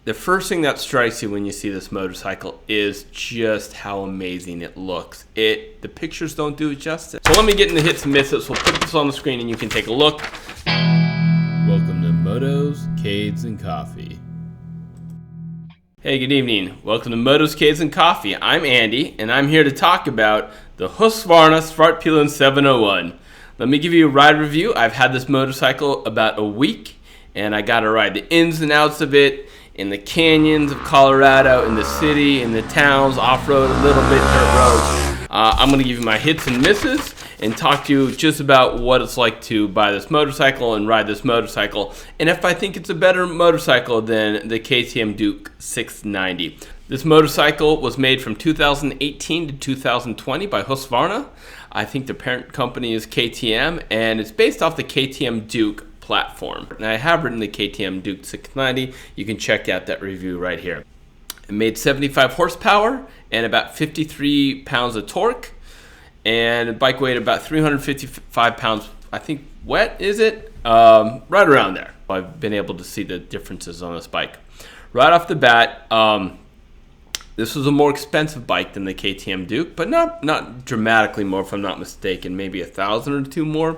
The first thing that strikes you when you see this motorcycle is just how amazing it looks. The pictures don't do it justice. So let me get into hits and misses. We'll put this on the screen and you can take a look. Welcome to Motos, and Coffee. Hey, good evening. Welcome to Motos, and Coffee. I'm Andy, and I'm here to talk about the Huskvarna Svartpilen 701. Let me give you a ride review. I've had this motorcycle about a week, and I got to ride the ins and outs of it in the canyons of Colorado, in the city, in the towns, off-road, a little bit dirt roads. I'm going to give you my hits and misses and talk to you just about what it's like to buy this motorcycle and ride this motorcycle, and if I think it's a better motorcycle than the KTM Duke 690. This motorcycle was made from 2018 to 2020 by Huskvarna. I think the parent company is KTM, and it's based off the KTM Duke platform. Now, I have written the KTM Duke 690. You can check out that review right here. It made 75 horsepower and about 53 pounds of torque, and the bike weighed about 355 pounds, I think wet, is it? Right around there. I've been able to see the differences on this bike. Right off the bat, this was a more expensive bike than the KTM Duke, but not dramatically more, if I'm not mistaken, maybe $1,000 or $2,000 more.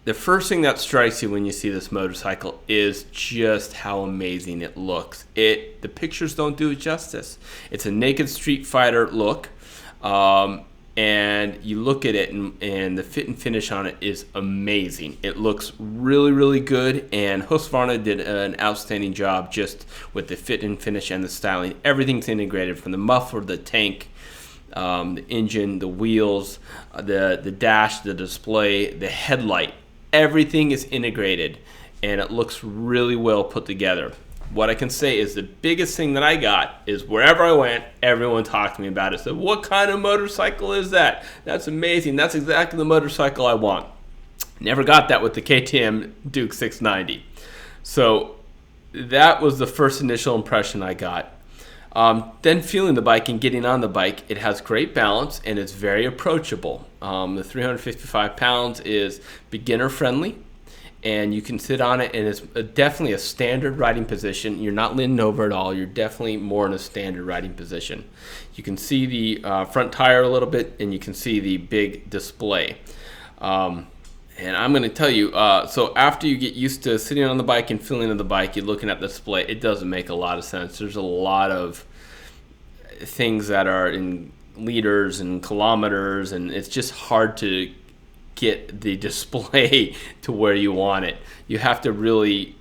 The first thing that strikes you when you see this motorcycle is just how amazing it looks. The pictures don't do it justice. It's a naked street fighter look, and you look at it and the fit and finish on it is amazing. It looks really, really good, and Huskvarna did an outstanding job just with the fit and finish and the styling. Everything's integrated, from the muffler, the tank, the engine, the wheels, the dash, the display, the headlight. Everything is integrated, and it looks really well put together. What I can say is the biggest thing that I got is wherever I went, everyone talked to me about it. So what kind of motorcycle is that? That's amazing. That's exactly the motorcycle I want. Never got that with the KTM Duke 690. So that was the first initial impression I got. Then feeling the bike and getting on the bike, it has great balance and it's very approachable. The 355 pounds is beginner friendly, and you can sit on it, and it's definitely a standard riding position. You're not leaning over at all. You're definitely more in a standard riding position. You can see the front tire a little bit, and you can see the big display. And I'm going to tell you, so after you get used to sitting on the bike and feeling on the bike, you're looking at the display, it doesn't make a lot of sense. There's a lot of things that are in liters and kilometers, and it's just hard to get the display to where you want it. You have to really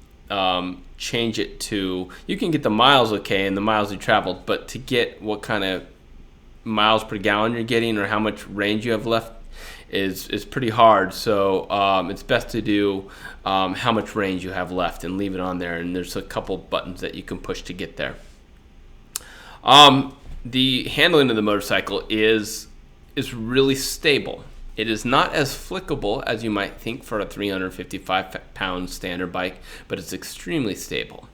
change it to, you can get the miles okay and the miles you traveled, but to get what kind of miles per gallon you're getting or how much range you have left is pretty hard. So it's best to do how much range you have left and leave it on there, and there's a couple buttons that you can push to get there. The handling of the motorcycle is really stable. It is not as flickable as you might think for a 355-pound standard bike, but it's extremely stable.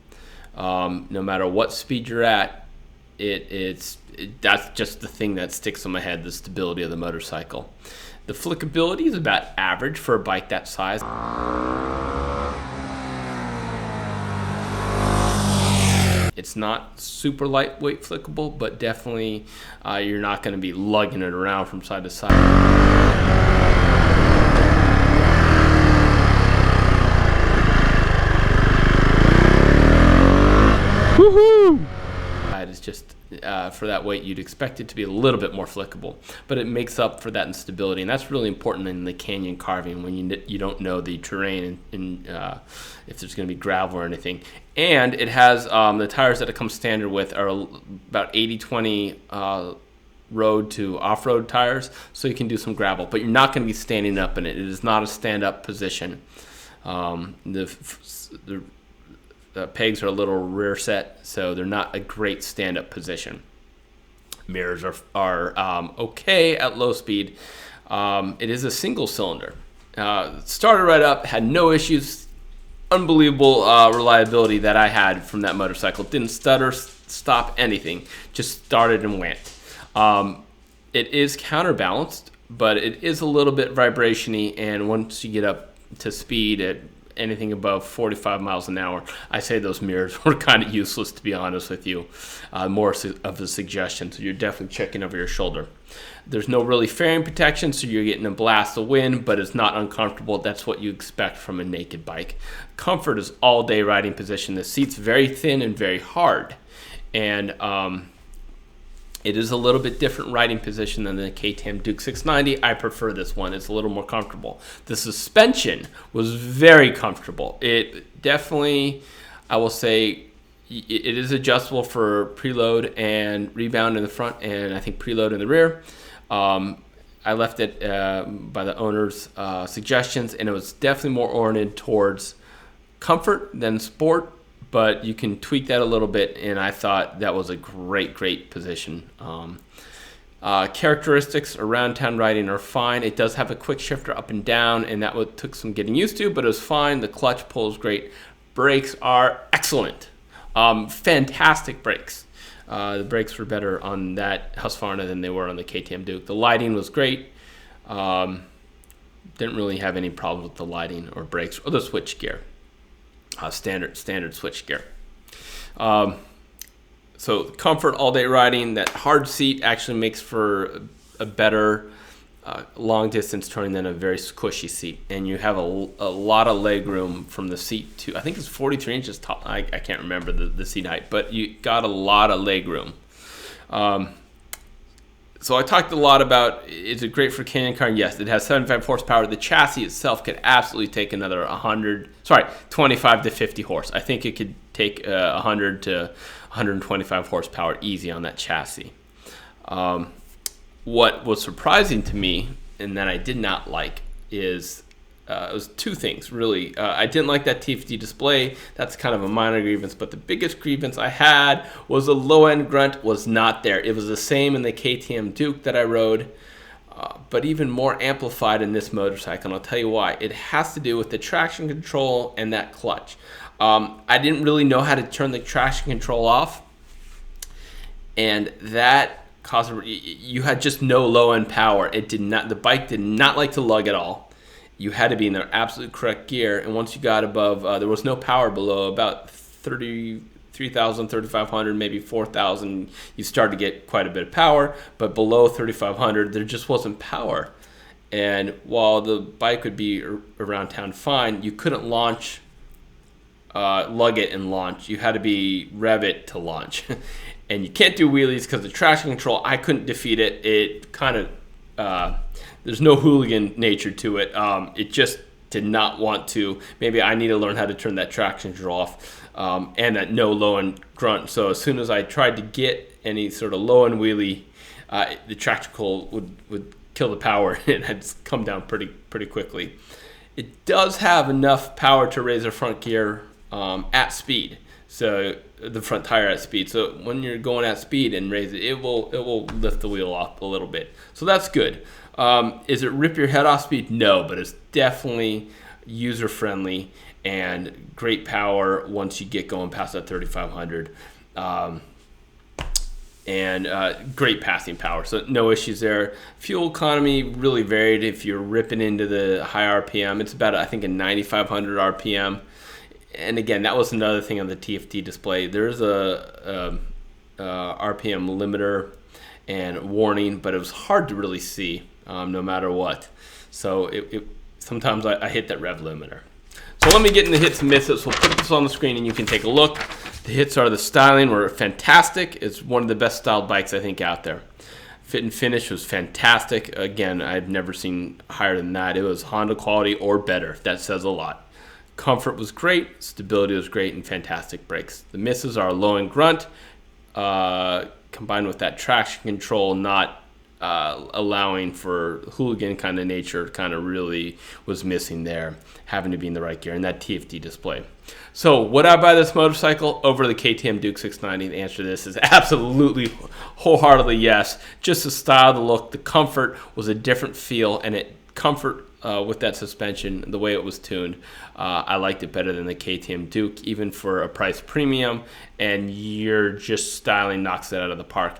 No matter what speed you're at, that's just the thing that sticks in my head, the stability of the motorcycle. The flickability is about average for a bike that size. It's not super lightweight flickable, but definitely you're not going to be lugging it around from side to side. Woohoo! It's just for that weight, you'd expect it to be a little bit more flickable, but it makes up for that instability, and that's really important in the canyon carving when you don't know the terrain and if there's going to be gravel or anything. And it has the tires that it comes standard with are about 80-20 road to off-road tires, so you can do some gravel, but you're not going to be standing up in it. It is not a stand-up position. The pegs are a little rear set, so they're not a great stand-up position. Mirrors are okay at low speed. It is a single cylinder. Started right up, had no issues. Unbelievable reliability that I had from that motorcycle. Didn't stutter, stop, anything. Just started and went. It is counterbalanced, but it is a little bit vibration-y, and once you get up to speed, anything above 45 miles an hour, I say those mirrors were kind of useless, to be honest with you. More of a suggestion, so you're definitely checking over your shoulder. There's no really fairing protection, so you're getting a blast of wind, but it's not uncomfortable. That's what you expect from a naked bike. Comfort is all-day riding position. The seat's very thin and very hard, and it is a little bit different riding position than the KTM Duke 690. I prefer this one. It's a little more comfortable. The suspension was very comfortable. It definitely, I will say, it is adjustable for preload and rebound in the front, and I think preload in the rear. I left it by the owner's suggestions, and it was definitely more oriented towards comfort than sport, but you can tweak that a little bit, and I thought that was a great position. Characteristics around town riding are fine. It does have a quick shifter up and down, and that took some getting used to, but it was fine. The clutch pull is great. Brakes are excellent. Fantastic brakes. The brakes were better on that Huskvarna than they were on the KTM Duke. The lighting was great. Didn't really have any problems with the lighting or brakes or the switch gear. Standard switch gear. So comfort, all-day riding. That hard seat actually makes for a better long-distance touring than a very squishy seat, and you have a lot of leg room from the seat to, I think it's 43 inches tall. I can't remember the seat height, but you got a lot of leg room. So I talked a lot about, is it great for canyon car? Yes, it has 75 horsepower. The chassis itself could absolutely take another 25 to 50 horse. I think it could take 100 to 125 horsepower easy on that chassis. What was surprising to me, and that I did not like, is it was two things, really. I didn't like that TFT display. That's kind of a minor grievance, but the biggest grievance I had was the low-end grunt was not there. It was the same in the KTM Duke that I rode, but even more amplified in this motorcycle, and I'll tell you why. It has to do with the traction control and that clutch. I didn't really know how to turn the traction control off, and that caused, you had just no low-end power. The bike did not like to lug at all. You had to be in their absolute correct gear, and once you got above, there was no power below about 33,000, 3,500, maybe 4,000. You started to get quite a bit of power, but below 3,500, there just wasn't power. And while the bike would be around town fine, you couldn't launch, lug it and launch. You had to be rev it to launch. And you can't do wheelies because the traction control, I couldn't defeat it. It kind of, there's no hooligan nature to it. It just did not want to. Maybe I need to learn how to turn that traction control off, and that no low-end grunt. So as soon as I tried to get any sort of low-end wheelie, the traction control would kill the power, and had come down pretty quickly. It does have enough power to raise the front gear at speed. So the front tire at speed. So when you're going at speed and raise it, it will lift the wheel off a little bit. So that's good. Is it rip your head off speed? No, but it's definitely user friendly and great power once you get going past that 3,500. And great passing power, so no issues there. Fuel economy really varied. If you're ripping into the high RPM, it's about, I think, a 9,500 RPM. And again, that was another thing on the TFT display. There's a RPM limiter and warning, but it was hard to really see no matter what. So sometimes I hit that rev limiter. So let me get into hits and misses. We'll put this on the screen and you can take a look. The hits are, the styling were fantastic. It's one of the best styled bikes I think out there. Fit and finish was fantastic. Again, I've never seen higher than that. It was Honda quality or better. That says a lot. Comfort was great, stability was great, and fantastic brakes. The misses are low and grunt, combined with that traction control not allowing for hooligan kind of nature, kind of really was missing there, having to be in the right gear, and that TFT display. So would I buy this motorcycle over the KTM Duke 690? The answer to this is absolutely, wholeheartedly yes. Just the style, the look, the comfort was a different feel, and comfort with that suspension, the way it was tuned, I liked it better than the KTM Duke, even for a price premium, and your just styling knocks it out of the park.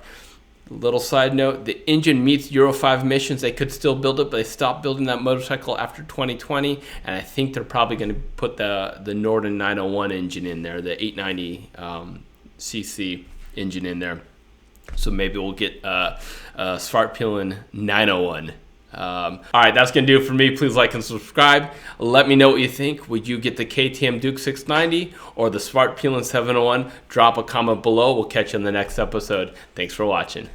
Little side note, the engine meets Euro 5 emissions. They could still build it, but they stopped building that motorcycle after 2020, and I think they're probably going to put the Norden 901 engine in there, the 890 cc engine in there. So maybe we'll get Svartpilen 901. All right, that's going to do it for me. Please like and subscribe. Let me know what you think. Would you get the KTM Duke 690 or the Svartpilen 701? Drop a comment below. We'll catch you in the next episode. Thanks for watching.